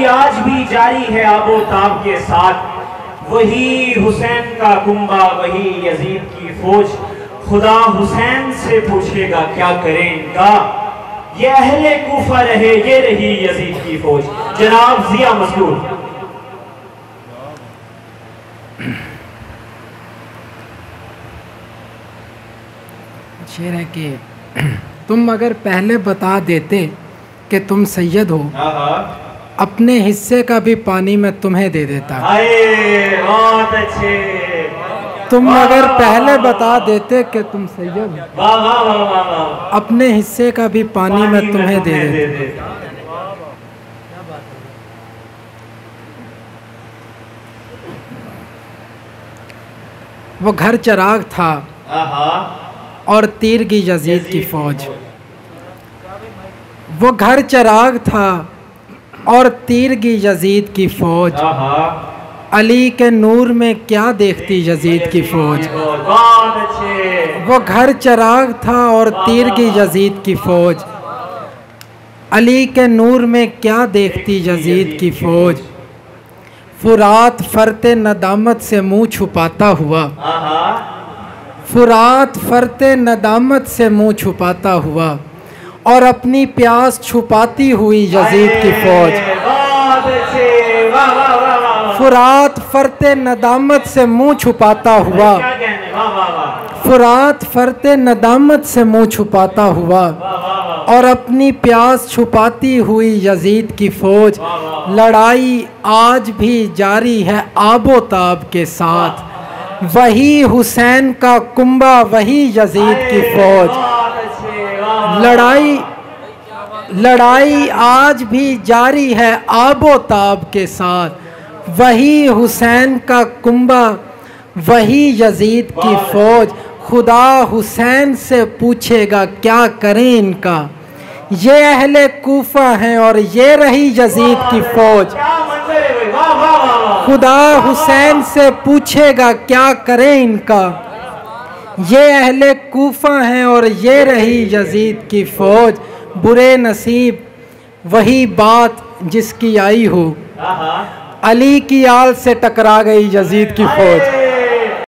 आज भी जारी है आबो ताब के साथ, वही हुसैन का कुंबा वही यजीद की फौज। खुदा हुसैन से पूछेगा क्या करें इनका, ये अहले कूफा रहे ये रही यजीद की फौज। जनाब जिया मसरूर। शेर है कि तुम अगर पहले बता देते कि तुम सैयद हो, अपने हिस्से का भी पानी मैं तुम्हें दे देता। बहुत अच्छे। तुम अगर पहले बता देते कि तुम सैयद हो, अपने हिस्से का भी पानी मैं तुम्हें दे देता। वो घर चिराग था और तीर की यजीद की फौज। वो घर चिराग था और तीर की यजीद की फौज। अली के नूर में क्या देखती यजीद की फौज। वो घर चिराग था और तीर की यजीद की फौज। अली के नूर में क्या देखती यजीद की फौज। फुरात फरते नदामत से मुंह छुपाता हुआ, फुरात फरते नदामत से मुंह छुपाता हुआ और अपनी प्यास छुपाती हुई यजीद की फौज। फुरात फरते नदामत से मुंह छुपाता हुआ, फुरात फरते नदामत से मुंह छुपाता हुआ और अपनी प्यास छुपाती हुई यजीद की फौज। लड़ाई आज भी जारी है आबो ताब के साथ, वही हुसैन का कुंबा वही यजीद की फौज। लड़ाई आज भी जारी है आबो ताब के साथ, वही हुसैन का कुंबा वही यजीद की फौज। खुदा हुसैन से पूछेगा क्या करें इनका, ये अहले कूफा हैं और ये रही यजीद की फौज। खुदा हुसैन से पूछेगा क्या करें इनका, ये अहले कूफा हैं और ये रही यजीद की फौज। बुरे नसीब वही बात जिसकी आई हो, अली की आल से टकरा गई यजीद की फौज।